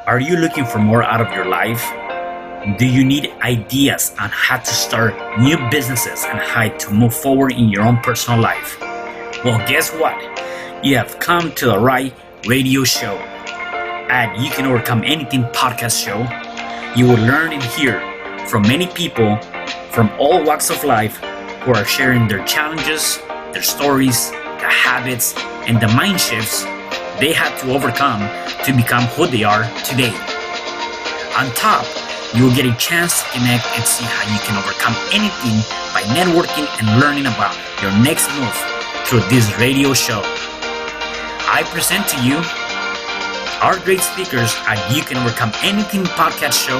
Are you looking for more out of your life? Do you need ideas on how to start new businesses and how to move forward in your own personal life? Well, guess what? You have come to the right radio show. At You Can Overcome Anything podcast show, you will learn and hear from many people from all walks of life who are sharing their challenges, their stories, the habits, and the mind shifts they had to overcome to become who they are today. On top, you will get a chance to connect and see how you can overcome anything by networking and learning about your next move through this radio show. I present to you our great speakers at You Can Overcome Anything podcast show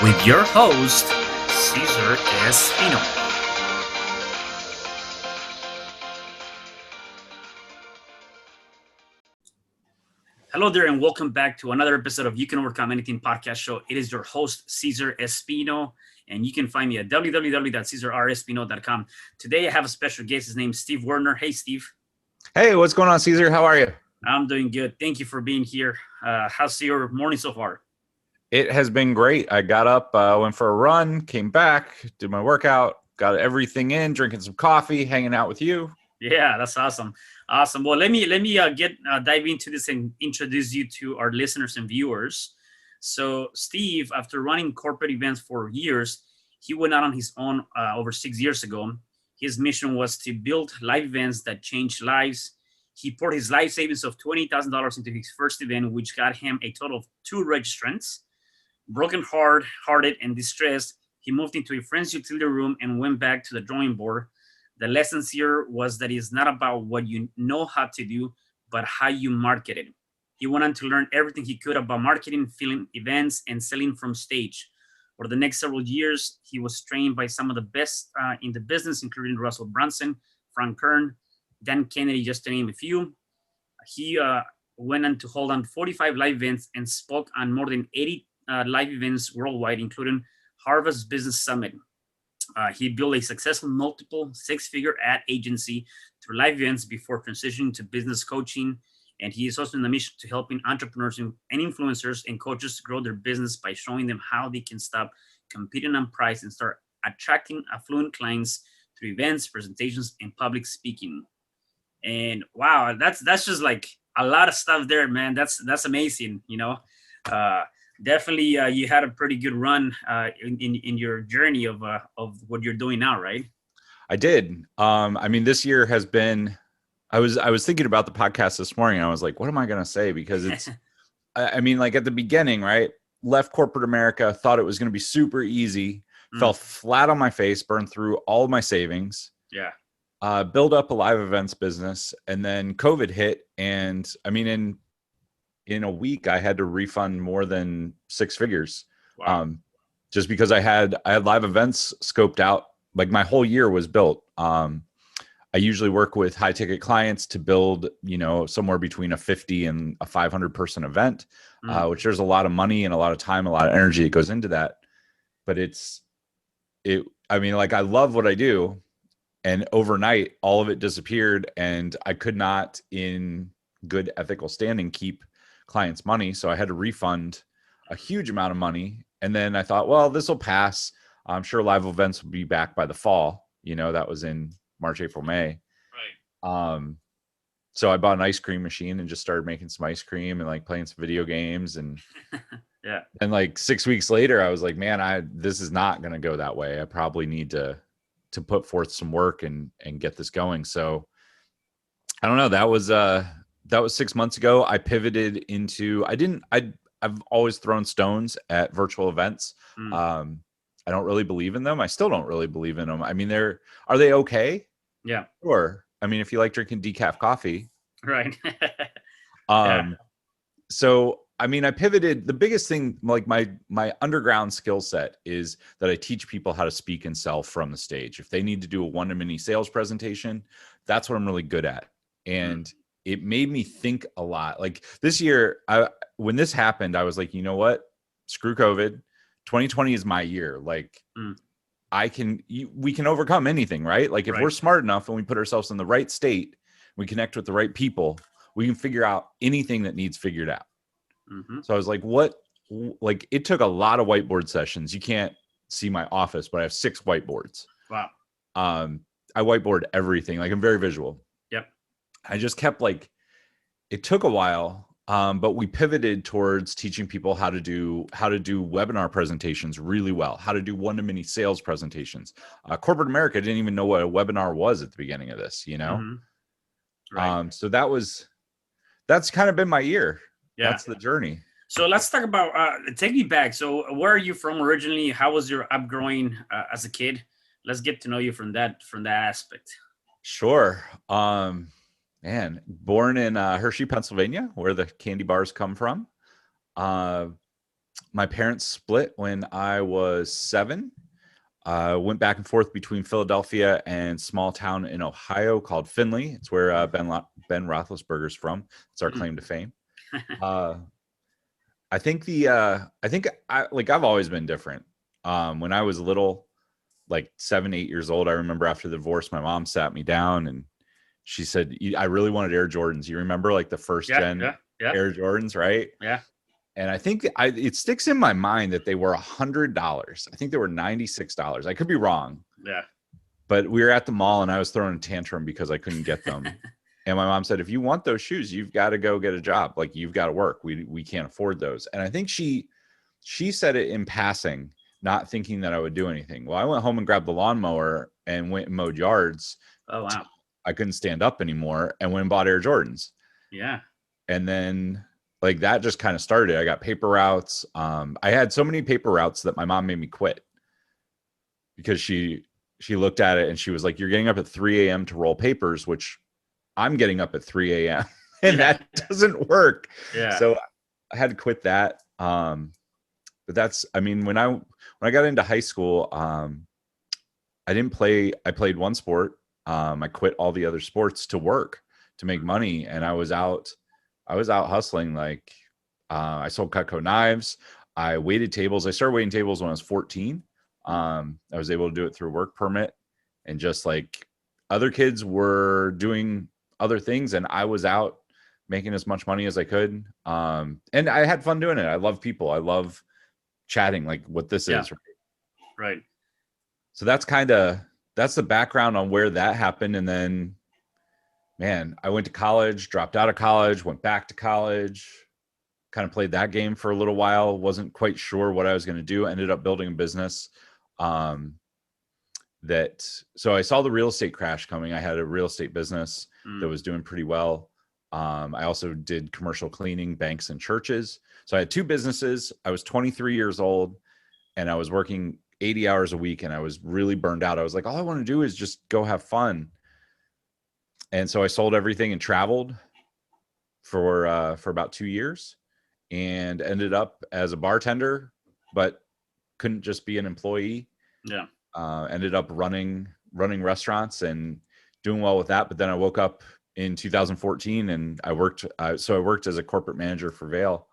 with your host, Cesar Espino. Hello there, and welcome back to another episode of You Can Overcome Anything podcast show. It is your host, Cesar Espino, and you can find me at www.cesarrespino.com. Today, I have a special guest. His name is Steve Werner. Hey, Steve. Hey, what's going on, Cesar? How are you? I'm doing good. Thank you for being here. How's your morning so far? It has been great. I got up, went for a run, came back, did my workout, got everything in, drinking some coffee, hanging out with you. Yeah, that's awesome. Awesome. Well, let me dive into this and introduce you to our listeners and viewers. So Steve, after running corporate events for years, he went out on his own over 6 years ago. His mission was to build live events that change lives. He poured his life savings of $20,000 into his first event, which got him a total of 2 registrants. Broken-hearted and distressed, he moved into a friend's utility room and went back to the drawing board. The lessons here was that it's not about what you know how to do, but how you market it. He went on to learn everything he could about marketing, filling events, and selling from stage. For the next several years, he was trained by some of the best in the business, including Russel Brunson, Kern, Dan Kennedy, just to name a few. He went on to hold on 45 live events and spoke on more than 80 live events worldwide, including Harvard Business Summit. He built a successful multiple six-figure ad agency through live events before transitioning to business coaching. And he is also in the mission to helping entrepreneurs and influencers and coaches grow their business by showing them how they can stop competing on price and start attracting affluent clients through events, presentations, and public speaking. And wow, that's just like a lot of stuff there, man. That's amazing, you know. Definitely, you had a pretty good run in your journey of what you're doing now, right? I did. I mean, this year has been. I was thinking about the podcast this morning. And I was like, what am I going to say? Because it's. I mean, like at the beginning, right? Left corporate America, thought it was going to be super easy. Fell flat on my face, burned through all of my savings. Yeah. Build up a live events business, and then COVID hit, and I mean, in a week, I had to refund more than 6 figures. Wow. Just because I had live events scoped out. Like my whole year was built. I usually work with high ticket clients to build, somewhere between a 50 and a 500 person event, which there's a lot of money and a lot of time, a lot of energy that goes into that. But I love what I do. And overnight, all of it disappeared, and I could not, in good ethical standing, keep clients' money. So I had to refund a huge amount of money. And then I thought, well, this will pass. I'm sure live events will be back by the fall. That was in March, April, May. Right. So I bought an ice cream machine and just started making some ice cream and like playing some video games. And yeah. And like 6 weeks later, I was like, man, this is not going to go that way. I probably need to put forth some work and get this going. So I don't know. That was 6 months ago. I pivoted into, I've always thrown stones at virtual events. I don't really believe in them. I still don't really believe in them. I mean, are they okay? Yeah. Sure. I mean, if you like drinking decaf coffee. Right. Yeah. So, I mean, I pivoted. The biggest thing, like my underground skill set is that I teach people how to speak and sell from the stage. If they need to do a one-to-many sales presentation, that's what I'm really good at. And it made me think a lot. Like this year, when this happened, I was like, you know what? Screw COVID. 2020 is my year. Like we can overcome anything, right? Like if we're smart enough and we put ourselves in the right state, we connect with the right people, we can figure out anything that needs figured out. So I was like, what like it took a lot of whiteboard sessions. You can't see my office, but I have 6 whiteboards. Wow. I whiteboard everything. Like I'm very visual. Yep. I just kept like, it took a while. But we pivoted towards teaching people how to do webinar presentations really well, how to do one-to-many sales presentations. Corporate America didn't even know what a webinar was at the beginning of this, you know? Right. So that's kind of been my year. Yeah. That's the journey. So let's talk about, take me back. So where are you from originally? How was your upgrowing as a kid? Let's get to know you from that aspect. Sure. Man, born in Hershey, Pennsylvania, where the candy bars come from. My parents split when I was 7. Went back and forth between Philadelphia and small town in Ohio called Findlay. It's where Ben Roethlisberger's from. It's our claim to fame. I think I've always been different. When I was little, like 7, 8 years old, I remember after the divorce, my mom sat me down and she said, I really wanted Air Jordans. You remember like the first gen Air Jordans, right? Yeah. And I think it sticks in my mind that they were $100. I think they were $96. I could be wrong. Yeah. But we were at the mall and I was throwing a tantrum because I couldn't get them. And my mom said, if you want those shoes, you've got to go get a job. Like you've got to work. We can't afford those. And I think she said it in passing, not thinking that I would do anything. Well, I went home and grabbed the lawnmower and went and mowed yards. Oh, wow. I couldn't stand up anymore and went and bought Air Jordans. Yeah. And then like that just kind of started. I got paper routes. I had so many paper routes that my mom made me quit because she looked at it and she was like, you're getting up at 3 a.m. to roll papers, which I'm getting up at 3 a.m. and that doesn't work. Yeah. So I had to quit that. But that's, I mean, when I got into high school, I played one sport. I quit all the other sports to work, to make money. And I was out hustling. Like, I sold Cutco knives. I waited tables. I started waiting tables when I was 14. I was able to do it through a work permit, and just like other kids were doing other things and I was out making as much money as I could. And I had fun doing it. I love people. I love chatting, like what this is. Right. So that's the background on where that happened. And then, man, I went to college, dropped out of college, went back to college, kind of played that game for a little while. Wasn't quite sure what I was going to do. Ended up building a business. So I saw the real estate crash coming. I had a real estate business that was doing pretty well. I also did commercial cleaning, banks and churches. So I had 2 businesses. I was 23 years old and I was working 80 hours a week and I was really burned out. I was like, all I want to do is just go have fun. And so I sold everything and traveled for about 2 years and ended up as a bartender, but couldn't just be an employee. Yeah. Ended up running restaurants and doing well with that. But then I woke up in 2014 and I worked as a corporate manager for Vail,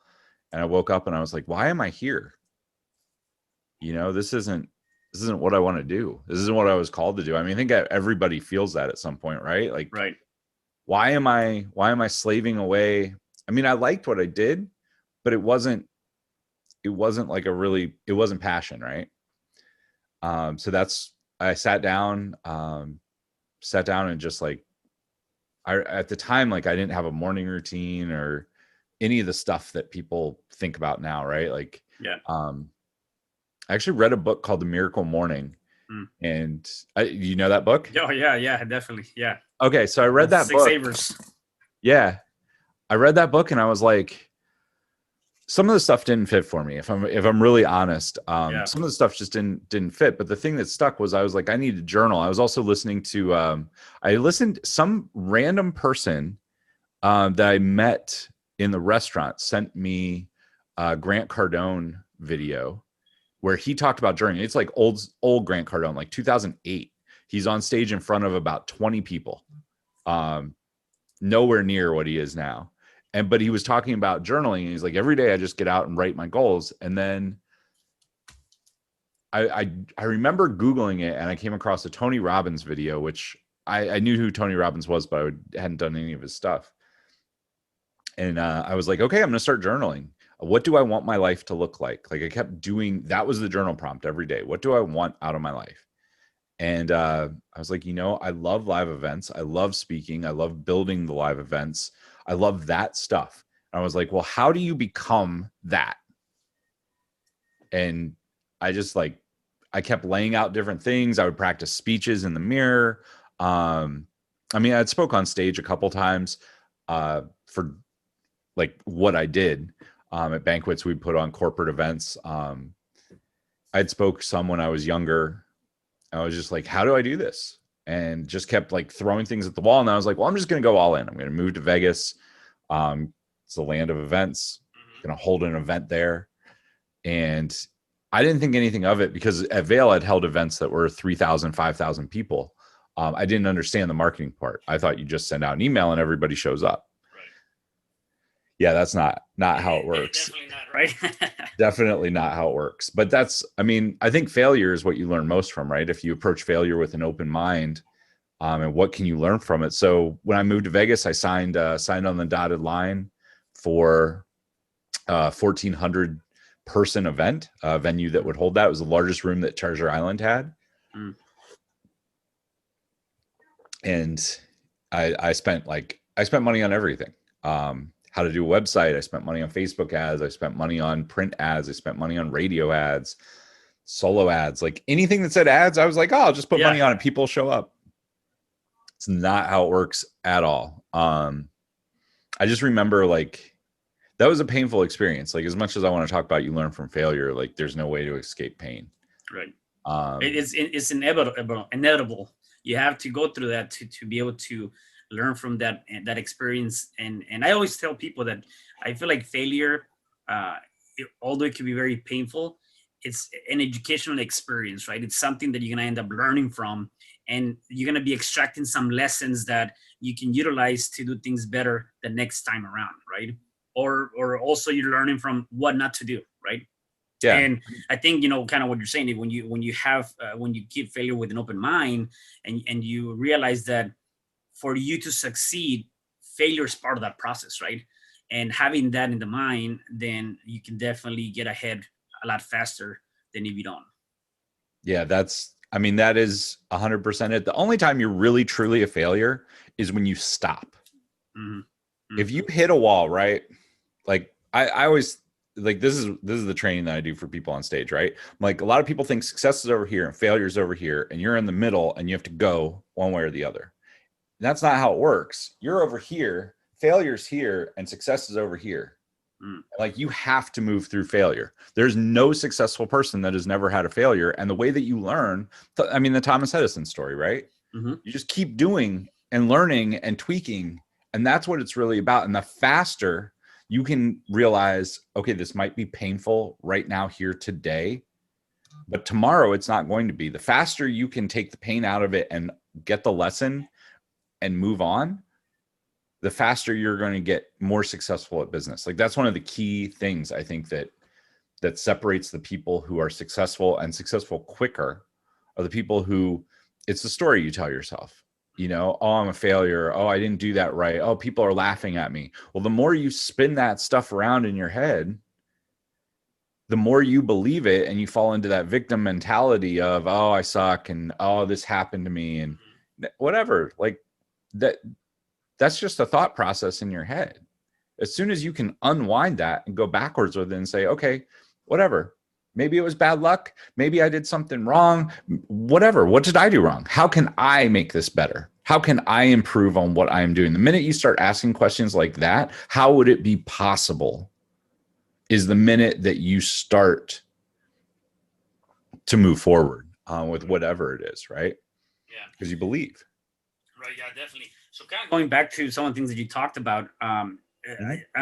and I woke up and I was like, why am I here? You know, this isn't what I want to do. This isn't what I was called to do. I mean, I think everybody feels that at some point, right? Like, right. Why am I slaving away? I mean, I liked what I did, but it wasn't like it wasn't passion, right? So I sat down and just like, at the time, like I didn't have a morning routine or any of the stuff that people think about now, right? Like, I actually read a book called The Miracle Morning, and you know that book? Oh yeah, definitely, yeah. Okay, so I read that book. 6 Savers. Yeah, I read that book and I was like, some of the stuff didn't fit for me. If I'm really honest, some of the stuff just didn't fit. But the thing that stuck was I was like, I need to journal. I was also listening to some random person that I met in the restaurant sent me a Grant Cardone video where he talked about journaling. It's like old Grant Cardone, like 2008. He's on stage in front of about 20 people, nowhere near what he is now. But he was talking about journaling, and he's like, every day I just get out and write my goals. And then I remember Googling it, and I came across a Tony Robbins video, which I knew who Tony Robbins was, but I hadn't done any of his stuff. And I was like, okay, I'm going to start journaling. what do I want my life to look like? Like I kept doing, that was the journal prompt every day. What do I want out of my life? And I was like, I love live events. I love speaking. I love building the live events. I love that stuff. And I was like, well, how do you become that? And I just I kept laying out different things. I would practice speeches in the mirror. I'd spoke on stage a couple times for like what I did at banquets. We'd put on corporate events. I'd spoke some when I was younger. I was just like, how do I do this? And just kept like throwing things at the wall. And I was like, well, I'm just going to go all in. I'm going to move to Vegas. It's the land of events. I'm going to hold an event there. And I didn't think anything of it because at Vail I'd held events that were 3,000, 5,000 people. I didn't understand the marketing part. I thought you just send out an email and everybody shows up. Right. Yeah, that's not how it works. Definitely not, right? Definitely not how it works. But I think failure is what you learn most from, right? If you approach failure with an open mind, and what can you learn from it? So when I moved to Vegas, I signed on the dotted line for 1,400 person event, venue that would hold that. It was the largest room that Treasure Island had. And I spent money on everything. How to do a website. I spent money on Facebook ads. I spent money on print ads. I spent money on radio ads, solo ads, like anything that said ads. I was like, oh, I'll just put money on it. People show up. It's not how it works at all. I just remember that was a painful experience. Like as much as I want to talk about, you learn from failure. Like there's no way to escape pain. Right. It's inevitable. You have to go through that to be able to learn from that experience. And I always tell people that I feel like failure, although it can be very painful, it's an educational experience, right? It's something that you're going to end up learning from, and you're going to be extracting some lessons that you can utilize to do things better the next time around, right? Or also you're learning from what not to do, right? Yeah. And I think, kind of what you're saying, when you keep failure with an open mind and you realize that for you to succeed, failure is part of that process, right? And having that in the mind, then you can definitely get ahead a lot faster than if you don't. Yeah, that is 100% it. The only time you're really truly a failure is when you stop. Mm-hmm. Mm-hmm. If you hit a wall, right? Like I always this is the training that I do for people on stage, right? Like a lot of people think success is over here and failure is over here, and you're in the middle and you have to go one way or the other. That's not how it works. You're over here, failure's here, and success is over here. Like you have to move through failure. There's no successful person that has never had a failure. And the way that you learn, the Thomas Edison story, right? Mm-hmm. You just keep doing and learning and tweaking. And that's what it's really about. And the faster you can realize, okay, this might be painful right now here today, but tomorrow it's not going to be. The faster you can take the pain out of it and get the lesson and move on, the faster you're going to get more successful at business. Like that's one of the key things I think that separates the people who are successful and successful quicker are the people who, it's the story you tell yourself, oh, I'm a failure. Oh, I didn't do that right. Oh, people are laughing at me. Well, the more you spin that stuff around in your head, the more you believe it and you fall into that victim mentality of, oh, I suck. And oh, this happened to me and whatever. Like that's just a thought process in your head. As soon as you can unwind that and go backwards with it and say, okay, whatever. Maybe it was bad luck. Maybe I did something wrong. Whatever. What did I do wrong? How can I make this better? How can I improve on what I am doing? The minute you start asking questions like that, how would it be possible? Is the minute that you start to move forward with whatever it is, right? Yeah. Because you believe. Right. Yeah, definitely. So kind of going back to some of the things that you talked about, I'm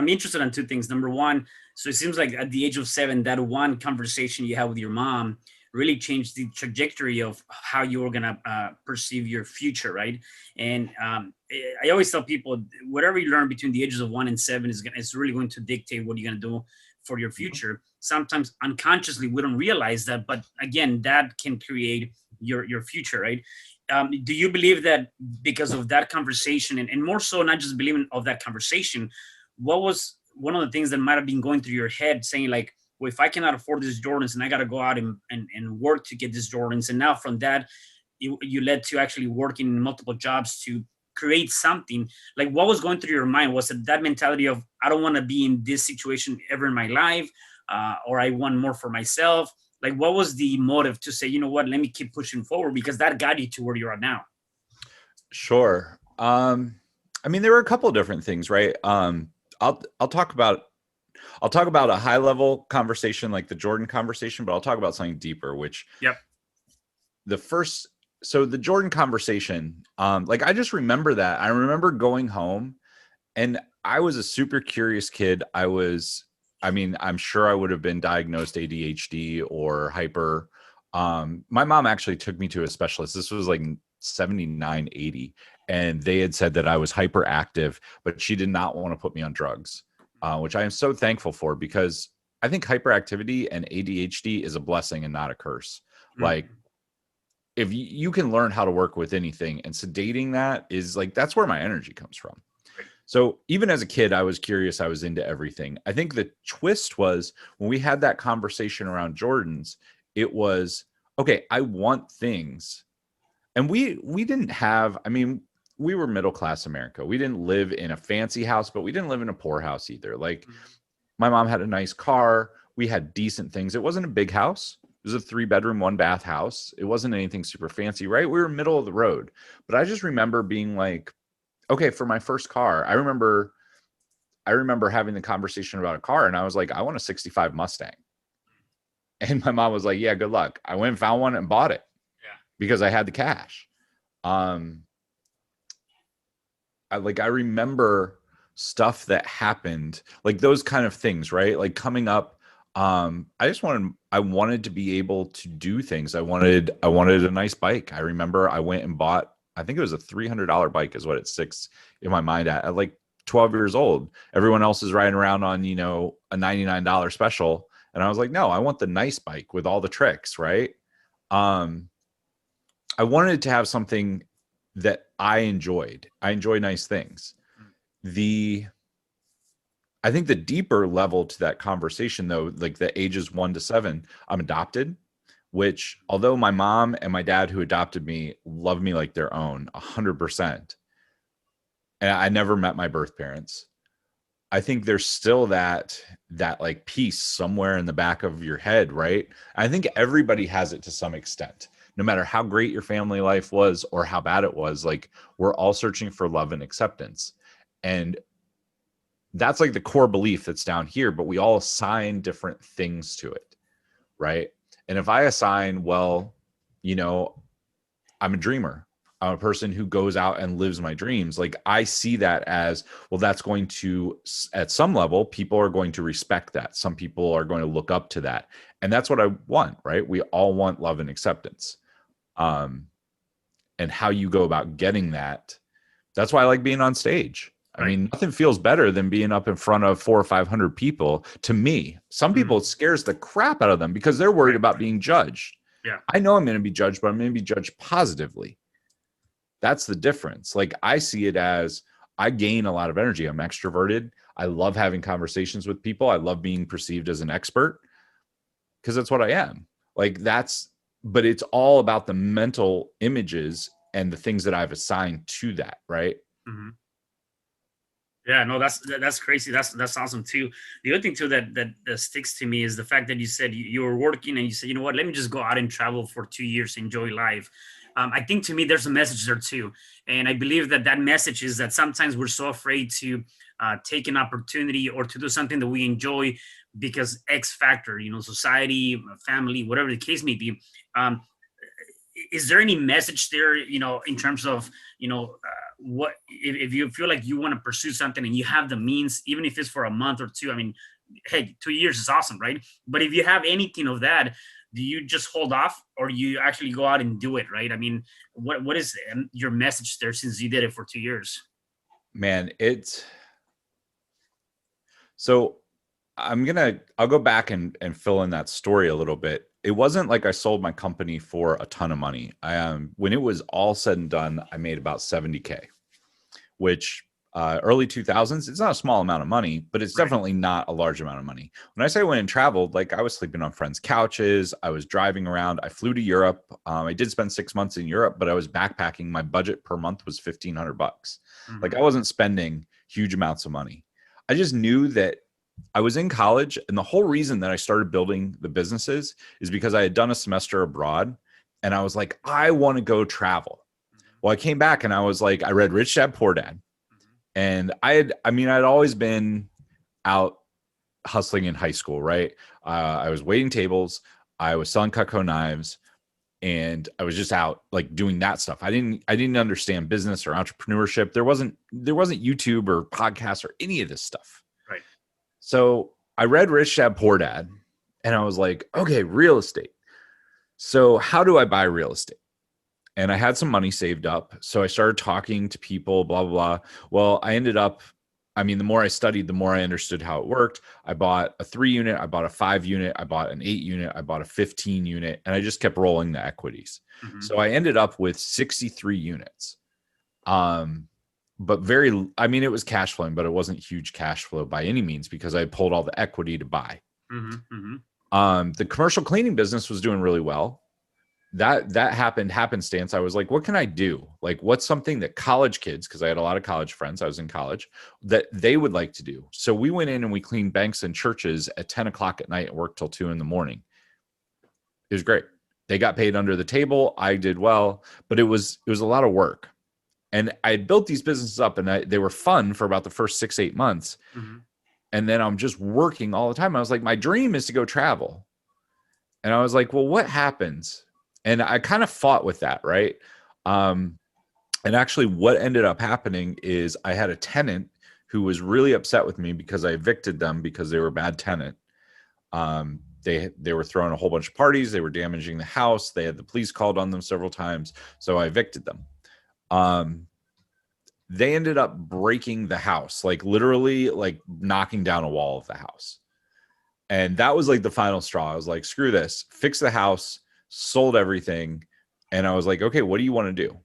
interested in two things. Number one, so it seems like at the age of 7, that one conversation you had with your mom really changed the trajectory of how you were going to perceive your future, right? And I always tell people, whatever you learn between the ages of 1 and 7 is really going to dictate what you're going to do for your future. Sometimes unconsciously, we don't realize that, but again, that can create your future, right? Do you believe that because of that conversation and more so not just believing of that conversation, what was one of the things that might have been going through your head saying like, well, if I cannot afford these Jordans and I got to go out and work to get these Jordans. And now from that, you led to actually working in multiple jobs to create something. Like, what was going through your mind? Was it that mentality of, I don't want to be in this situation ever in my life, or I want more for myself? Like, what was the motive to say, you know what, let me keep pushing forward, because that got you to where you're at now? Sure. I mean, there were a couple of different things, right? I'll talk about a high level conversation like the Jordan conversation, but I'll talk about something deeper, which so the Jordan conversation, like I just remember that. I remember going home, and I was a super curious kid. I'm sure I would have been diagnosed ADHD or hyper. My mom actually took me to a specialist. This was like 79, 80. And they had said that I was hyperactive, but she did not want to put me on drugs, which I am so thankful for, because I think hyperactivity and ADHD is a blessing and not a curse. Mm-hmm. Like, if you can learn how to work with anything, and sedating that is like, that's where my energy comes from. So even as a kid, I was curious. I was into everything. I think the twist was when we had that conversation around Jordans, it was, okay, I want things. And we didn't have, I mean, we were middle-class America. We didn't live in a fancy house, but we didn't live in a poor house either. Like, my mom had a nice car. We had decent things. It wasn't a big house. It was a 3-bedroom, 1-bath house. It wasn't anything super fancy, right? We were middle of the road. But I just remember being like, okay, for my first car, I remember having the conversation about a car, and I was like, I want a 65 Mustang. And my mom was like, yeah, good luck. I went and found one and bought it. Yeah. Because I had the cash. I remember stuff that happened, like those kind of things, right? Like coming up, I wanted to be able to do things. I wanted a nice bike. I remember I went and bought, I think it was a $300 bike is what it sticks in my mind at like 12 years old. Everyone else is riding around on, a $99 special. And I was like, no, I want the nice bike with all the tricks, right? I wanted to have something that I enjoyed. I enjoy nice things. I think the deeper level to that conversation, though, like the ages 1 to 7, I'm adopted, which, although my mom and my dad who adopted me love me like their own 100%, and I never met my birth parents, I think there's still that like piece somewhere in the back of your head, right? I think everybody has it to some extent. No matter how great your family life was or how bad it was, like, we're all searching for love and acceptance. And that's like the core belief that's down here, but we all assign different things to it, right? And if I assign, well, I'm a dreamer. I'm a person who goes out and lives my dreams. Like, I see that as, well, that's going to, at some level, people are going to respect that. Some people are going to look up to that. And that's what I want, right? We all want love and acceptance. And how you go about getting that, that's why I like being on stage. I mean, nothing feels better than being up in front of 400 or 500 people. To me, some people, it scares the crap out of them because they're worried about being judged. Yeah, I know I'm going to be judged, but I'm going to be judged positively. That's the difference. Like, I see it as, I gain a lot of energy. I'm extroverted. I love having conversations with people. I love being perceived as an expert because that's what I am. Like, but it's all about the mental images and the things that I've assigned to that, right? Mm-hmm. Yeah, no, that's crazy. That's awesome too. The other thing too that sticks to me is the fact that you said you were working and you said, you know what, let me just go out and travel for 2 years, enjoy life. I think, to me, there's a message there too, and I believe that message is that sometimes we're so afraid to take an opportunity or to do something that we enjoy because X factor, society, family, whatever the case may be. Is there any message there, in terms of, what if you feel like you want to pursue something and you have the means, even if it's for a month or two? I mean, hey, 2 years is awesome, right? But if you have anything of that, do you just hold off, or you actually go out and do it, right? I mean, what is your message there, since you did it for 2 years? Man, so I'll go back and fill in that story a little bit. It wasn't like I sold my company for a ton of money. When it was all said and done, I made about $70K, which early 2000s. It's not a small amount of money, but it's definitely not a large amount of money. When I say I went and traveled, like I was sleeping on friends' couches, I was driving around, I flew to Europe. I did spend 6 months in Europe, but I was backpacking. My budget per month was $1,500. Like I wasn't spending huge amounts of money. I just knew that I was in college, and the whole reason that I started building the businesses is because I had done a semester abroad, and I was like, I want to go travel. Well, I came back and I was like, I read Rich Dad Poor Dad. And I'd always been out hustling in high school, right? I was waiting tables, I was selling Cutco knives, and I was just out like doing that stuff. I didn't understand business or entrepreneurship. There wasn't YouTube or podcasts or any of this stuff. Right. So I read Rich Dad Poor Dad, and I was like, okay, real estate. So how do I buy real estate? And I had some money saved up. So I started talking to people, blah, blah, blah. Well, I ended up, the more I studied, the more I understood how it worked. I bought a 3 unit, I bought a 5 unit, I bought an 8 unit, I bought a 15 unit, and I just kept rolling the equities. So I ended up with 63 units. But it was cash flowing, but it wasn't huge cash flow by any means because I pulled all the equity to buy. The commercial cleaning business was doing really well. That happened happenstance. I was like, what can I do? Like, what's something that college kids, because I had a lot of college friends, I was in college, that they would like to do. So we went in and we cleaned banks and churches at 10 o'clock at night and worked till 2 a.m. It was great. They got paid under the table. I did well, but it was a lot of work. And I had built these businesses up, and they were fun for about the first 6-8 months. And then I'm just working all the time. I was like, my dream is to go travel. And I was like, well, what happens? And I kind of fought with that, right? And actually what ended up happening is I had a tenant who was really upset with me because I evicted them because they were a bad tenant. They were throwing a whole bunch of parties. They were damaging the house. They had the police called on them several times. So I evicted them. They ended up breaking the house, like literally like knocking down a wall of the house. And that was like the final straw. I was like, screw this, fix the house, sold everything. And I was like, okay, what do you want to do?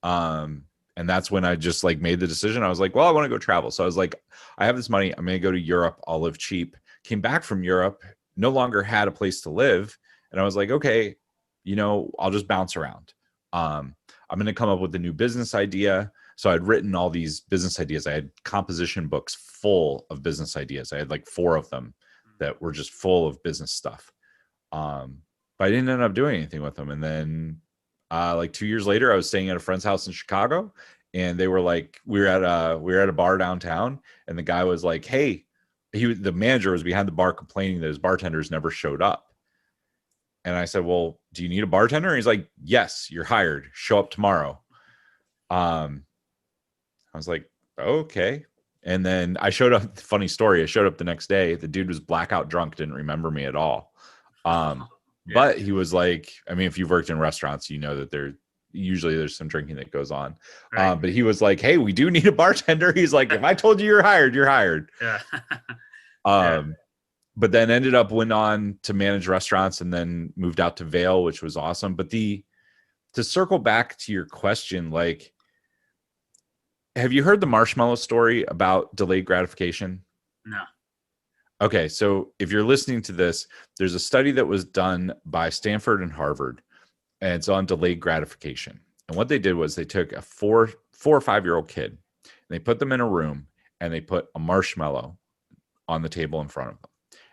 And that's when I just like made the decision. I was like, well, I want to go travel. So I was like, I have this money. I'm going to go to Europe. I'll live cheap. Came back from Europe, no longer had a place to live. And I was like, okay, I'll just bounce around. I'm going to come up with a new business idea. So I'd written all these business ideas. I had composition books full of business ideas. I had like 4 of them that were just full of business stuff. But I didn't end up doing anything with them. And then like 2 years later, I was staying at a friend's house in Chicago, and they were like, we were at a bar downtown, and the guy was like, hey, the manager was behind the bar complaining that his bartenders never showed up. And I said, well, do you need a bartender? And he's like, yes, you're hired. Show up tomorrow. I was like, okay. And then I showed up. Funny story. I showed up the next day. The dude was blackout drunk, didn't remember me at all. But he was like, if you've worked in restaurants, you know that there's some drinking that goes on. Right. But he was like, hey, we do need a bartender. He's like, if I told you you're hired, you're hired. Yeah. But then went on to manage restaurants, and then moved out to Vail, which was awesome. But to circle back to your question, like, have you heard the marshmallow story about delayed gratification? No. Okay, so if you're listening to this, there's a study that was done by Stanford and Harvard, and it's on delayed gratification. And what they did was they took a 4 or 5-year-old kid, and they put them in a room, and they put a marshmallow on the table in front of them.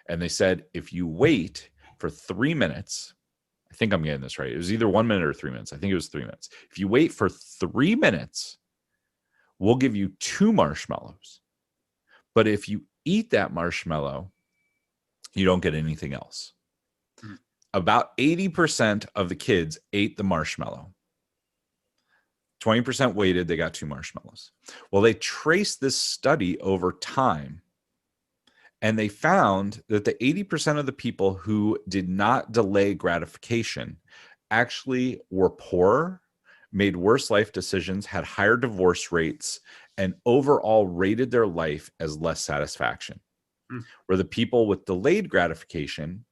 And they said, if you wait for 3 minutes, I think I'm getting this right. It was either 1 minute or 3 minutes. I think it was 3 minutes. If you wait for 3 minutes, we'll give you 2 marshmallows. But if you eat that marshmallow, you don't get anything else. About 80% of the kids ate the marshmallow. 20% waited, they got 2 marshmallows. Well, they traced this study over time, and they found that the 80% of the people who did not delay gratification actually were poorer, made worse life decisions, had higher divorce rates, and overall rated their life as less satisfaction. Where the people with delayed gratification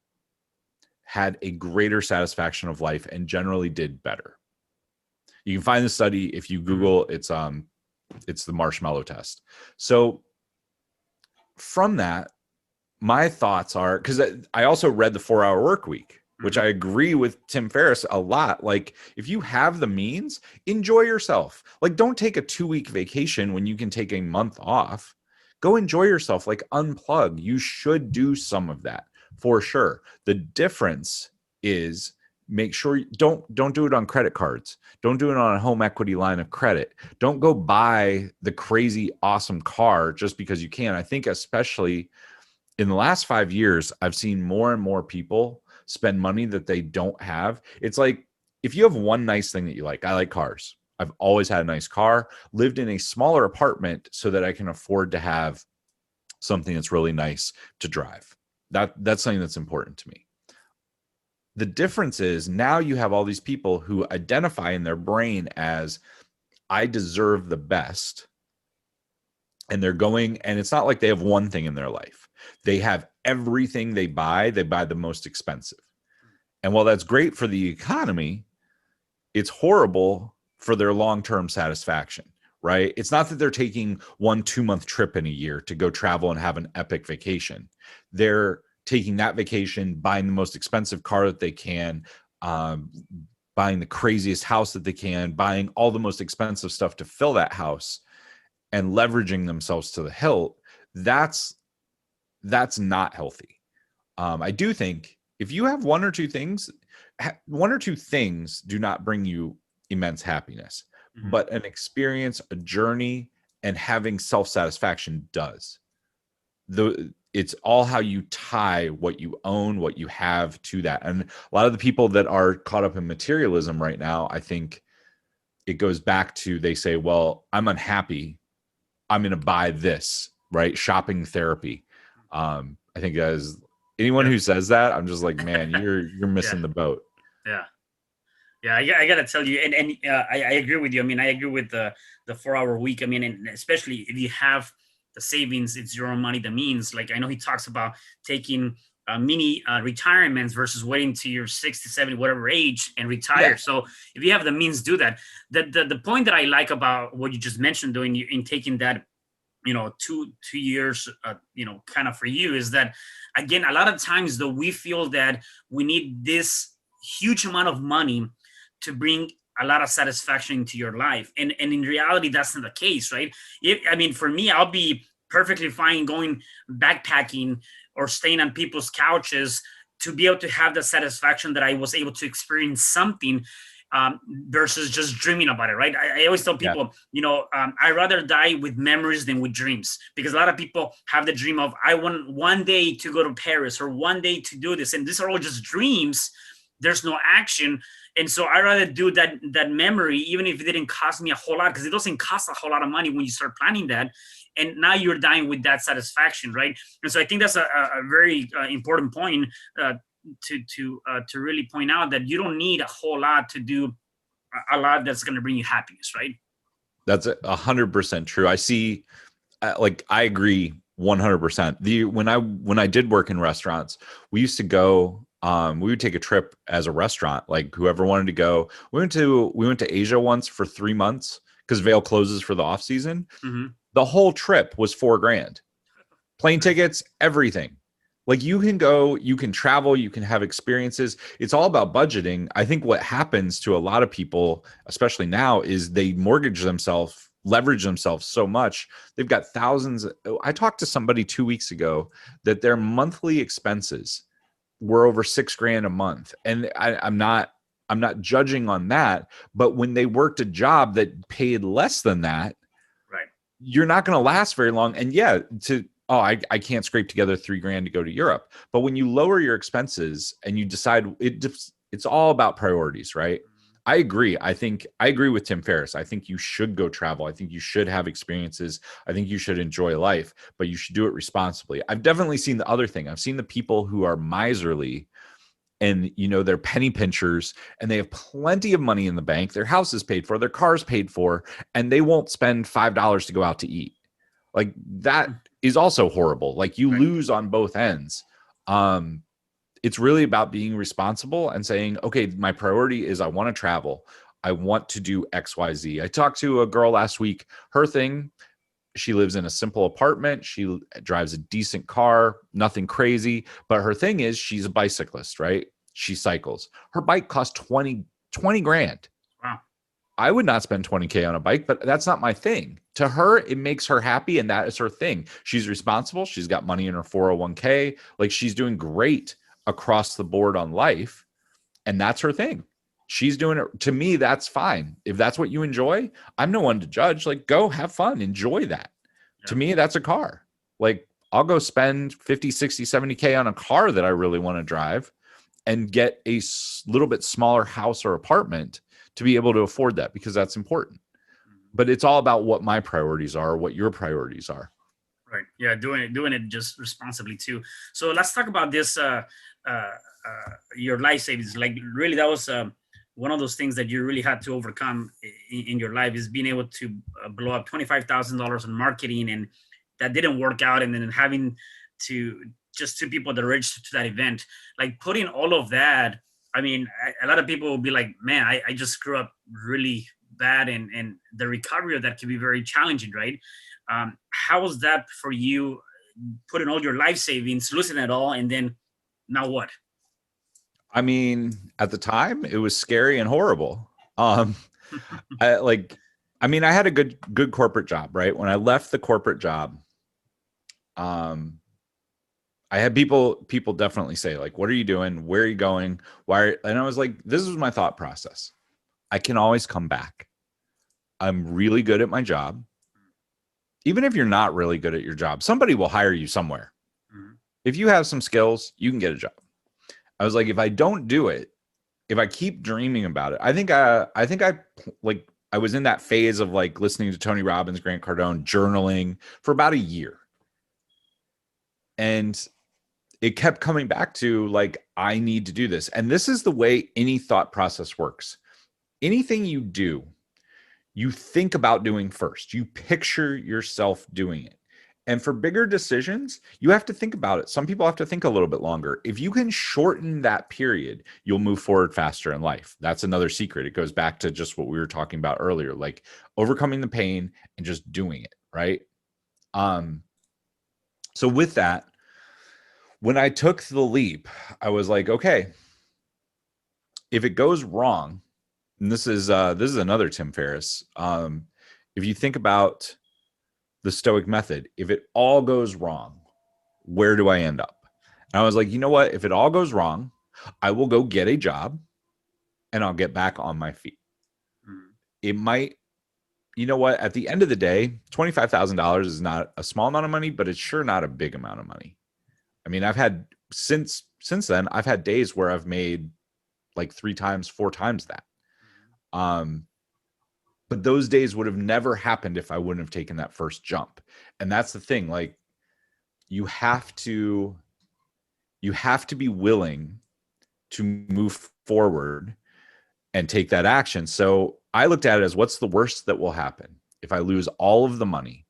had a greater satisfaction of life and generally did better. You can find the study if you Google. It's It's the marshmallow test. So from that, my thoughts are, because I also read the 4-Hour Work Week, which I agree with Tim Ferriss a lot. Like, if you have the means, enjoy yourself. Like, don't take a 2-week vacation when you can take a month off. Go enjoy yourself, like unplug. You should do some of that for sure. The difference is, make sure don't do it on credit cards. Don't do it on a home equity line of credit. Don't go buy the crazy awesome car just because you can. I think especially in the last 5 years, I've seen more and more people spend money that they don't have. It's like, if you have one nice thing that you like, I like cars. I've always had a nice car, lived in a smaller apartment so that I can afford to have something that's really nice to drive. That's something that's important to me. The difference is, now you have all these people who identify in their brain as, I deserve the best. And they're going, and it's not like they have one thing in their life. They have everything they buy the most expensive. And while that's great for the economy, it's horrible for their long-term satisfaction, right? It's not that they're taking 1-2-month trip in a year to go travel and have an epic vacation. They're taking that vacation, buying the most expensive car that they can, buying the craziest house that they can, buying all the most expensive stuff to fill that house, and leveraging themselves to the hilt. That's not healthy. I do think if you have one or two things do not bring you immense happiness, but an experience, a journey, and having self-satisfaction does. It's all how you tie what you own, what you have, to that. And a lot of the people that are caught up in materialism right now, I think it goes back to, they say, well, I'm unhappy, I'm going to buy this, right? Shopping therapy. I think as anyone who says that, I'm just like, man, you're missing the boat. Yeah, I gotta tell you, and I agree with you. I mean, I agree with the 4-hour week. I mean, and especially if you have the savings, it's your own money, the means. Like, I know he talks about taking mini retirements versus waiting to your 60, 70, whatever age and retire. So if you have the means, do that. The point that I like about what you just mentioned, doing in taking that, 2 years, kind of for you, is that, again, a lot of times though, we feel that we need this huge amount of money to bring a lot of satisfaction into your life. And in reality, that's not the case, right? For me, I'll be perfectly fine going backpacking or staying on people's couches to be able to have the satisfaction that I was able to experience something, versus just dreaming about it, right? I always tell people, I'd rather die with memories than with dreams, because a lot of people have the dream of, I want one day to go to Paris or one day to do this. And these are all just dreams. There's no action. And so I'd rather do that memory, even if it didn't cost me a whole lot, because it doesn't cost a whole lot of money when you start planning that. And now you're dying with that satisfaction, right? And so I think that's a very important point to really point out, that you don't need a whole lot to do a lot that's going to bring you happiness, right? That's 100% true. I see, I agree 100%. When I did work in restaurants, we used to go. We would take a trip as a restaurant, like whoever wanted to go. We went to Asia once for 3 months because Vail closes for the off season. The whole trip was $4,000, plane tickets, everything. Like, you can go, you can travel, you can have experiences. It's all about budgeting. I think what happens to a lot of people, especially now, is they leverage themselves so much. They've got thousands. I talked to somebody 2 weeks ago that their monthly expenses were over $6,000 a month. And I'm not judging on that, but when they worked a job that paid less than that, right, you're not going to last very long. And I can't scrape together $3,000 to go to Europe. But when you lower your expenses and you decide, it's all about priorities, right? I agree. I agree with Tim Ferriss. I think you should go travel. I think you should have experiences. I think you should enjoy life, but you should do it responsibly. I've definitely seen the other thing. I've seen the people who are miserly, and they're penny pinchers, and they have plenty of money in the bank. Their house is paid for, their car's paid for, and they won't spend $5 to go out to eat. Like, that is also horrible. Like, you lose on both ends. It's really about being responsible and saying, okay, my priority is I want to travel. I want to do XYZ. I talked to a girl last week. Her thing, she lives in a simple apartment. She drives a decent car, nothing crazy. But her thing is she's a bicyclist, right? She cycles. Her bike costs 20 grand. Wow. I would not spend 20K on a bike, but that's not my thing. To her, it makes her happy, and that is her thing. She's responsible. She's got money in her 401k. Like, she's doing great across the board on life, and that's her thing. She's doing it. To me, that's fine. If that's what you enjoy, I'm no one to judge. Like, go have fun, enjoy that. Yeah. To me, that's a car. Like, I'll go spend 50, 60, 70K on a car that I really want to drive and get a little bit smaller house or apartment to be able to afford that, because that's important. But it's all about what my priorities are, what your priorities are. Right. Yeah. Doing it just responsibly too. So let's talk about this, your life savings. Like, really, that was one of those things that you really had to overcome in your life, is being able to blow up $25,000 in marketing, and that didn't work out. And then having to just two people that registered to that event, like putting all of that. I mean, a lot of people will be like, man, I just screw up really bad. And the recovery of that can be very challenging, right? How was that for you, putting all your life savings, losing it all, and then now what? I mean, at the time, it was scary and horrible. I had a good corporate job, right? When I left the corporate job, I had people definitely say, like, what are you doing? Where are you going? And I was like, this was my thought process. I can always come back. I'm really good at my job. Even if you're not really good at your job, somebody will hire you somewhere. Mm-hmm. If you have some skills, you can get a job. I was like, if I don't do it, if I keep dreaming about it, I think I was in that phase of like listening to Tony Robbins, Grant Cardone, journaling for about a year. And it kept coming back to, like, I need to do this. And this is the way any thought process works. Anything you do, you think about doing first. You picture yourself doing it. And for bigger decisions, you have to think about it. Some people have to think a little bit longer. If you can shorten that period, you'll move forward faster in life. That's another secret. It goes back to just what we were talking about earlier, like overcoming the pain and just doing it, right? So with that, when I took the leap, I was like, okay, if it goes wrong, and this is another Tim Ferriss. If you think about the Stoic method, if it all goes wrong, where do I end up? And I was like, you know what? If it all goes wrong, I will go get a job and I'll get back on my feet. Mm-hmm. It might, you know what? At the end of the day, $25,000 is not a small amount of money, but it's sure not a big amount of money. I mean, I've had since then, I've had days where I've made like 3 times, 4 times that. But those days would have never happened if I wouldn't have taken that first jump. And that's the thing. Like, you have to be willing to move forward and take that action. So I looked at it as, what's the worst that will happen? If I lose all of the money,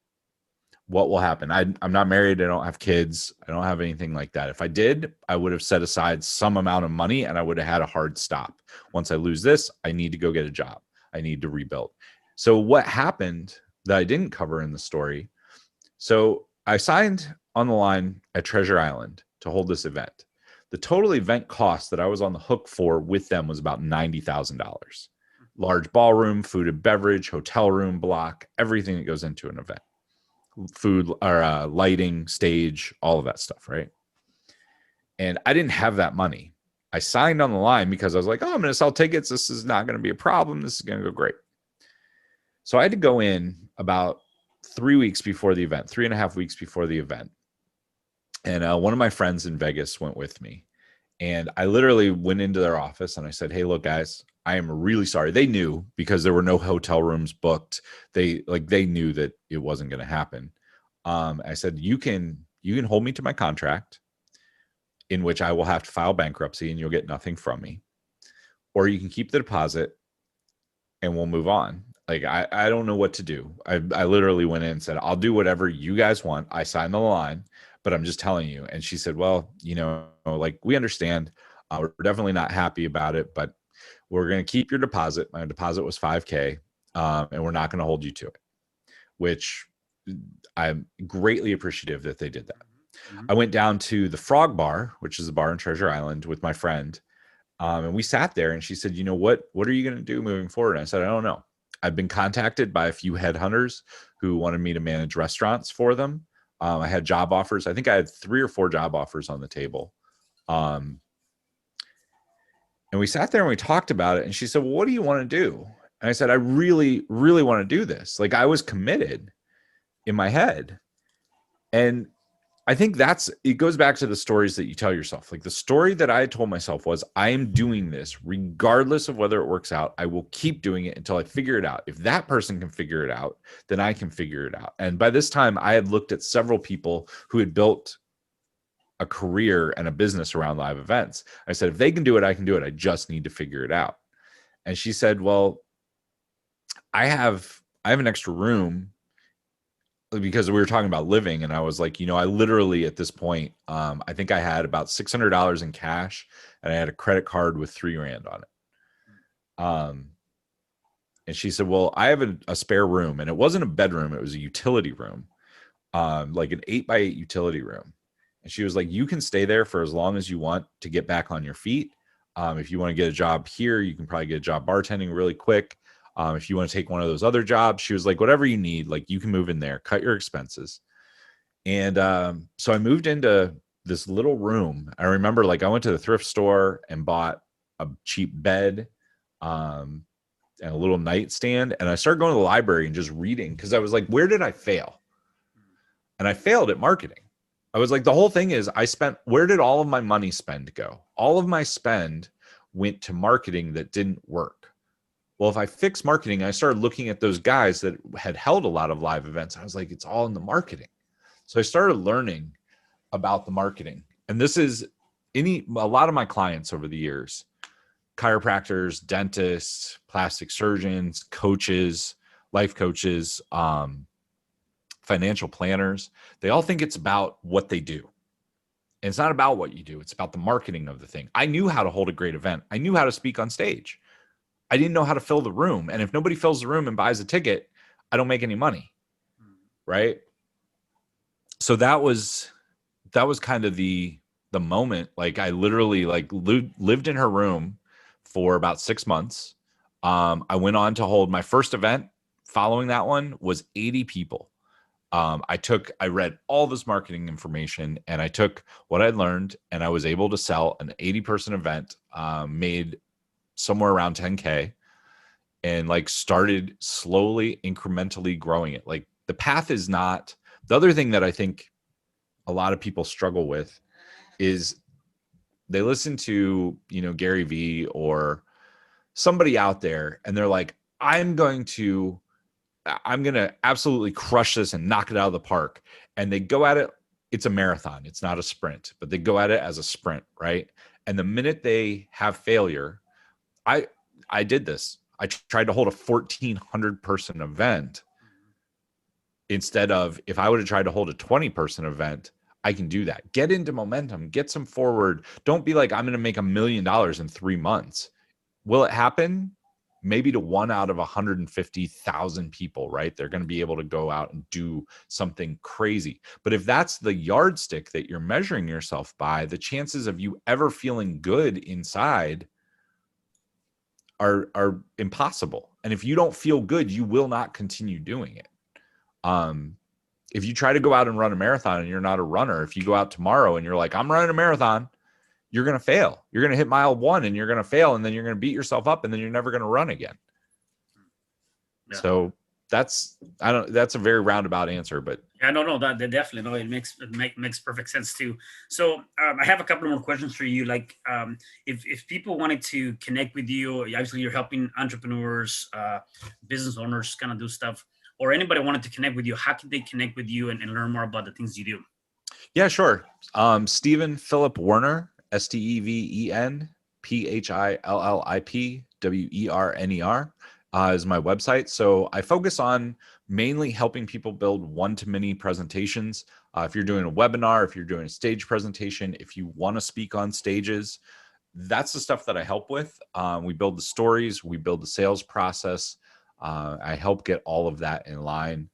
what will happen? I'm not married. I don't have kids. I don't have anything like that. If I did, I would have set aside some amount of money and I would have had a hard stop. Once I lose this, I need to go get a job. I need to rebuild. So what happened that I didn't cover in the story? So I signed on the line at Treasure Island to hold this event. The total event cost that I was on the hook for with them was about $90,000. Large ballroom, food and beverage, hotel room block, everything that goes into an event. Food or lighting, stage, all of that stuff, right? And I didn't have that money. I signed on the line because I was like, oh, I'm going to sell tickets. This is not going to be a problem. This is going to go great. So I had to go in about 3 weeks before the event, 3.5 weeks before the event. And one of my friends in Vegas went with me. And I literally went into their office and I said, hey, look, guys, I am really sorry. They knew because there were no hotel rooms booked. They knew that it wasn't going to happen. I said, you can hold me to my contract, in which I will have to file bankruptcy and you'll get nothing from me. Or you can keep the deposit and we'll move on. Like, I don't know what to do. I literally went in and said, I'll do whatever you guys want. I signed the line, but I'm just telling you. And she said, well, like, we understand. We're definitely not happy about it, but we're going to keep your deposit. My deposit was $5K, and we're not going to hold you to it, which I'm greatly appreciative that they did that. I went down to the Frog Bar, which is a bar in Treasure Island, with my friend. And we sat there, and she said, you know, what are you going to do moving forward? And I said, I don't know. I've been contacted by a few headhunters who wanted me to manage restaurants for them. I had job offers. I think I had 3 or 4 job offers on the table. And we sat there and we talked about it. And she said, well, what do you want to do? And I said, I really, really want to do this. Like, I was committed in my head. And I think it goes back to the stories that you tell yourself. Like, the story that I told myself was, I am doing this regardless of whether it works out. I will keep doing it until I figure it out. If that person can figure it out, then I can figure it out. And by this time, I had looked at several people who had built a career and a business around live events. I said, if they can do it, I can do it. I just need to figure it out. And she said, well, I have an extra room, because we were talking about living. And I was like, you know, I literally at this point, I think I had about $600 in cash, and I had a credit card with $3,000 on it. And she said, well, I have a spare room, and it wasn't a bedroom. It was a utility room, like an 8x8 utility room. And she was like, you can stay there for as long as you want to get back on your feet. If you want to get a job here, you can probably get a job bartending really quick. If you want to take one of those other jobs, she was like, whatever you need, like, you can move in there, cut your expenses. And so I moved into this little room. I remember, like, I went to the thrift store and bought a cheap bed and a little nightstand. And I started going to the library and just reading, because I was like, where did I fail? And I failed at marketing. I was like, the whole thing is, where did all of my money spend go? All of my spend went to marketing that didn't work. Well, if I fix marketing, I started looking at those guys that had held a lot of live events. I was like, it's all in the marketing. So I started learning about the marketing. And this is a lot of my clients over the years, chiropractors, dentists, plastic surgeons, coaches, life coaches, financial planners. They all think it's about what they do. And it's not about what you do. It's about the marketing of the thing. I knew how to hold a great event. I knew how to speak on stage. I didn't know how to fill the room. And if nobody fills the room and buys a ticket, I don't make any money. Right. So that was kind of the moment. Like, I literally lived in her room for about 6 months. I went on to hold my first event following that one was 80 people. I read all this marketing information, and I took what I'd learned, and I was able to sell an 80-person event, made somewhere around 10K, and like started slowly, incrementally growing it. Like, the path is not the other thing that I think a lot of people struggle with is they listen to, you know, Gary Vee or somebody out there, and they're like, I'm going to absolutely crush this and knock it out of the park. And they go at it. It's a marathon. It's not a sprint, but they go at it as a sprint. Right. And the minute they have failure, I did this. I tried to hold a 1,400 person event instead of, if I would have tried to hold a 20-person event, I can do that. Get into momentum, get some forward. Don't be like, I'm going to make $1 million in 3 months. Will it happen? Maybe to 1 out of 150,000 people, right? They're going to be able to go out and do something crazy. But if that's the yardstick that you're measuring yourself by, the chances of you ever feeling good inside are impossible. And if you don't feel good, you will not continue doing it. If you try to go out and run a marathon and you're not a runner, if you go out tomorrow and you're like, I'm running a marathon, you're going to fail. You're going to hit mile 1 and you're going to fail. And then you're going to beat yourself up and then you're never going to run again. Yeah. So that's a very roundabout answer, but yeah, no, that definitely, no, it makes perfect sense too. So I have a couple more questions for you. Like, if people wanted to connect with you, obviously you're helping entrepreneurs, business owners kind of do stuff, or anybody wanted to connect with you, how can they connect with you and learn more about the things you do? Yeah, sure. Stephen Philip Werner, StevenPhillip Werner, is my website. So I focus on mainly helping people build one-to-many presentations. If you're doing a webinar, if you're doing a stage presentation, if you want to speak on stages, that's the stuff that I help with. We build the stories, we build the sales process. I help get all of that in line.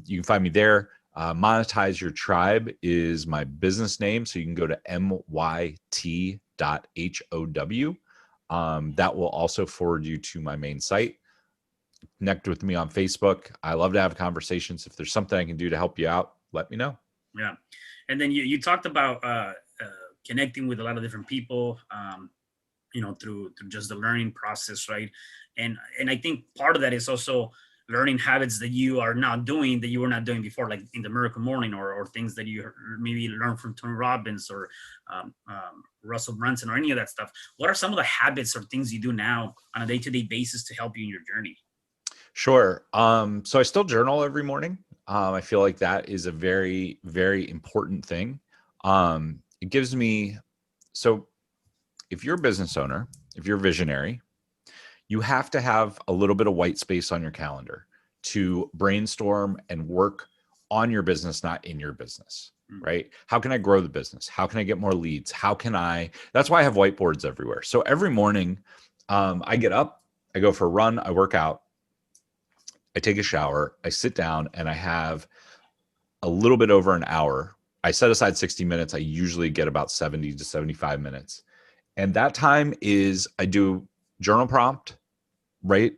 You can find me there. Monetize Your Tribe is my business name. So you can go to myt.how. That will also forward you to my main site. Connect with me on Facebook. I love to have conversations. If there's something I can do to help you out, let me know. Yeah. And then you talked about connecting with a lot of different people, through just the learning process, right? And I think part of that is also learning habits that you are now doing that you were not doing before, like in the Miracle Morning, or things that you maybe learned from Tony Robbins or Russel Brunson or any of that stuff. What are some of the habits or things you do now on a day-to-day basis to help you in your journey? Sure. So I still journal every morning. I feel like that is a very, very important thing. It gives me, so if you're a business owner, if you're a visionary, you have to have a little bit of white space on your calendar to brainstorm and work on your business, not in your business, right? How can I grow the business? How can I get more leads? That's why I have whiteboards everywhere. So every morning I get up, I go for a run, I work out, I take a shower, I sit down, and I have a little bit over an hour. I set aside 60 minutes. I usually get about 70 to 75 minutes. And that time is I do journal prompt, right?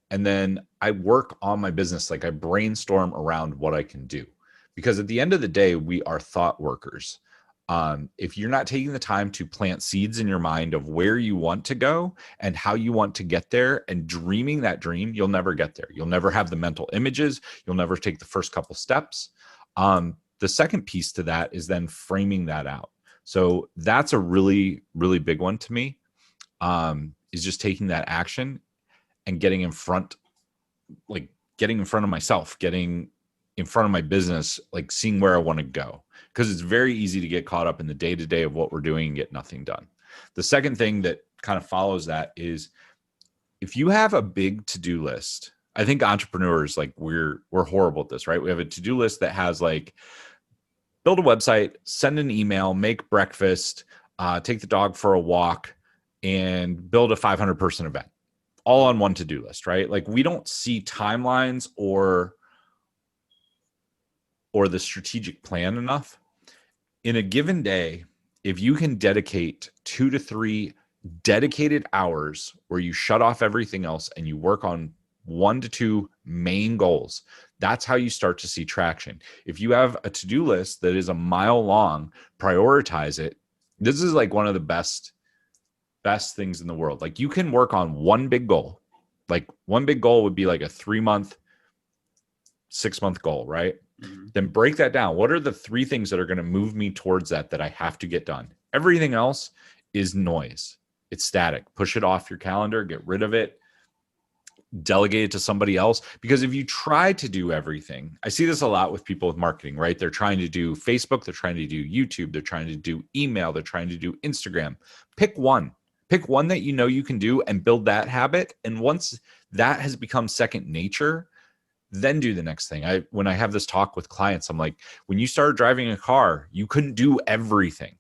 And then I work on my business. Like I brainstorm around what I can do. Because at the end of the day, we are thought workers. If you're not taking the time to plant seeds in your mind of where you want to go and how you want to get there and dreaming that dream, you'll never get there. You'll never have the mental images. You'll never take the first couple steps. The second piece to that is then framing that out. So that's a really, really big one to me, is just taking that action and getting in front of myself, getting in front of my business, like seeing where I want to go. Because it's very easy to get caught up in the day-to-day of what we're doing and get nothing done. The second thing that kind of follows that is if you have a big to-do list, I think entrepreneurs, like we're horrible at this, right? We have a to-do list that has like build a website, send an email, make breakfast, take the dog for a walk, and build a 500-person event, all on one to-do list, right? Like we don't see timelines or the strategic plan enough. In a given day, if you can dedicate 2 to 3 dedicated hours where you shut off everything else and you work on 1 to 2 main goals, that's how you start to see traction. If you have a to-do list that is a mile long, prioritize it. This is like one of the best things in the world. Like you can work on one big goal. Like one big goal would be like a 3-month, 6-month goal, right? Mm-hmm. Then break that down. What are the 3 things that are going to move me towards that I have to get done? Everything else is noise. It's static. Push it off your calendar, get rid of it, delegate it to somebody else. Because if you try to do everything, I see this a lot with people with marketing, right? They're trying to do Facebook, they're trying to do YouTube, they're trying to do email, they're trying to do Instagram. Pick one that you know you can do and build that habit. And once that has become second nature, then do the next thing. When I have this talk with clients, I'm like, when you started driving a car, you couldn't do everything.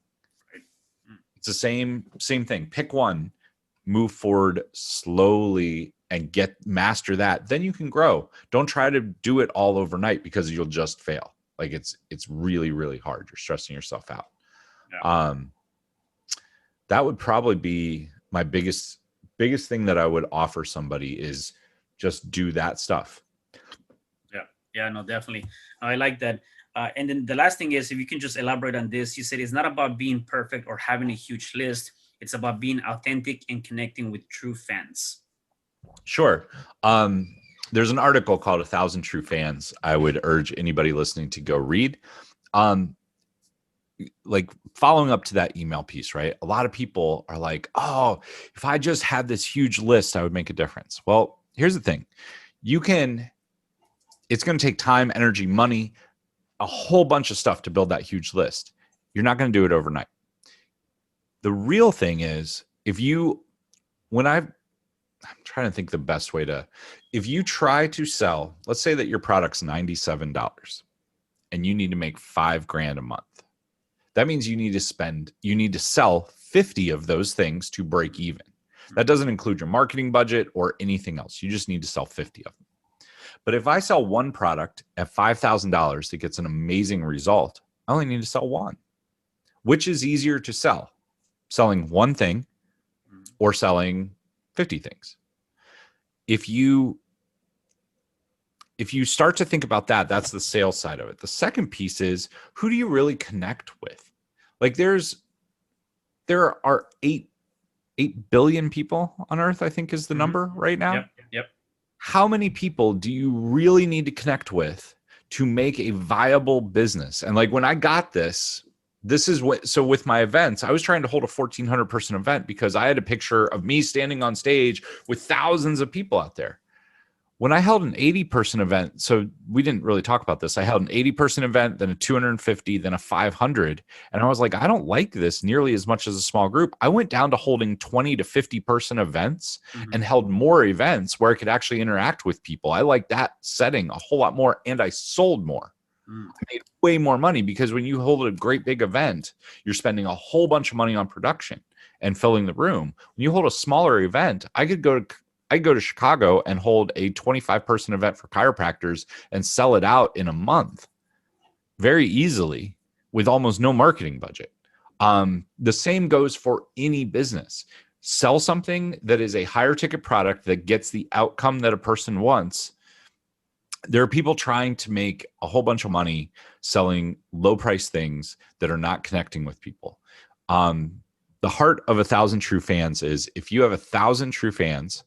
It's the same thing. Pick one, move forward slowly and master that. Then you can grow. Don't try to do it all overnight because you'll just fail. Like it's really, really hard. You're stressing yourself out. Yeah. That would probably be my biggest thing that I would offer somebody is just do that stuff. Yeah, no, definitely. I like that. And then the last thing is, if you can just elaborate on this, you said it's not about being perfect or having a huge list. It's about being authentic and connecting with true fans. Sure. There's an article called 1,000 True Fans. I would urge anybody listening to go read. Like following up to that email piece, right? A lot of people are like, oh, if I just had this huge list, I would make a difference. Well, here's the thing. It's going to take time, energy, money, a whole bunch of stuff to build that huge list. You're not going to do it overnight. The real thing is I'm trying to think the best way if you try to sell, let's say that your product's $97 and you need to make $5,000 a month. That means you need to sell 50 of those things to break even. That doesn't include your marketing budget or anything else. You just need to sell 50 of them. But if I sell one product at $5,000 that gets an amazing result, I only need to sell one. Which is easier to sell? Selling one thing or selling 50 things? If you start to think about that, that's the sales side of it. The second piece is, who do you really connect with? Like there are 8 billion people on Earth, I think is the number right now. Yep. How many people do you really need to connect with to make a viable business? And like when I got this is what, so with my events, I was trying to hold a 1,400 person event because I had a picture of me standing on stage with thousands of people out there. When I held an 80 person event, so we didn't really talk about this. I held an 80 person event, then a 250, then a 500. And I was like, I don't like this nearly as much as a small group. I went down to holding 20 to 50 person events and held more events where I could actually interact with people. I like that setting a whole lot more, and I sold more. I made way more money because when you hold a great big event, you're spending a whole bunch of money on production and filling the room. When you hold a smaller event, I could go to Chicago and hold a 25 person event for chiropractors and sell it out in a month very easily with almost no marketing budget. The same goes for any business. Sell something that is a higher ticket product that gets the outcome that a person wants. There are people trying to make a whole bunch of money selling low price things that are not connecting with people. The heart of 1,000 true fans is, if you have 1,000 true fans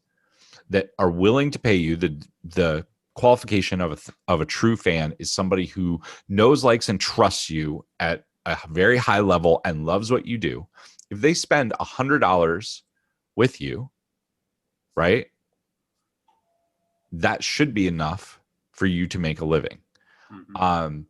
that are willing to pay you, the qualification of a true fan is somebody who knows, likes, and trusts you at a very high level and loves what you do. If they spend $100 with you, right, that should be enough for you to make a living. And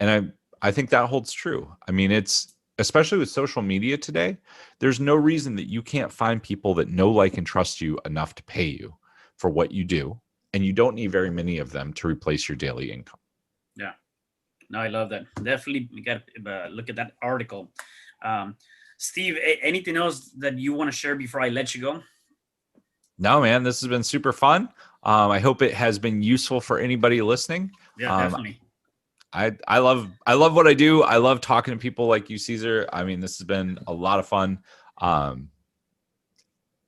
I think that holds true. I mean, it's, especially with social media today, there's no reason that you can't find people that know, like, and trust you enough to pay you for what you do. And you don't need very many of them to replace your daily income. Yeah. No, I love that. Definitely, we got to look at that article. Steve, anything else that you want to share before I let you go? No, man, this has been super fun. I hope it has been useful for anybody listening. Yeah, definitely. I love what I do. I love talking to people like you, Caesar. I mean, this has been a lot of fun.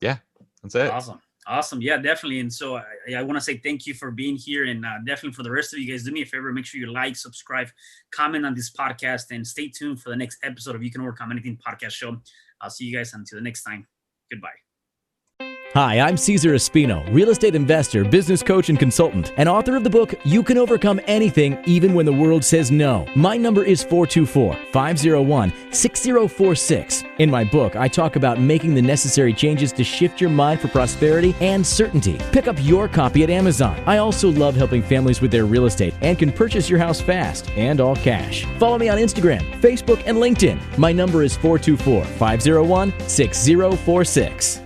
Yeah, that's it. Awesome. Yeah, definitely. And so I want to say thank you for being here, and definitely for the rest of you guys, do me a favor, make sure you like, subscribe, comment on this podcast, and stay tuned for the next episode of You Can Overcome Anything podcast show. I'll see you guys until the next time. Goodbye. Hi, I'm Cesar Espino, real estate investor, business coach, and consultant, and author of the book, You Can Overcome Anything, Even When the World Says No. My number is 424-501-6046. In my book, I talk about making the necessary changes to shift your mind for prosperity and certainty. Pick up your copy at Amazon. I also love helping families with their real estate and can purchase your house fast and all cash. Follow me on Instagram, Facebook, and LinkedIn. My number is 424-501-6046.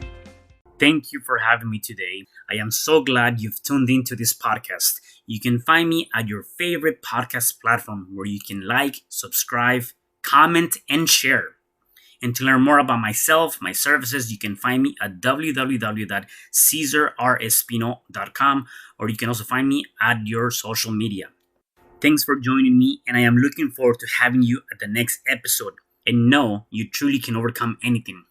Thank you for having me today. I am so glad you've tuned into this podcast. You can find me at your favorite podcast platform where you can like, subscribe, comment, and share. And to learn more about myself, my services, you can find me at www.cesarrespino.com, or you can also find me at your social media. Thanks for joining me, and I am looking forward to having you at the next episode. And know you truly can overcome anything.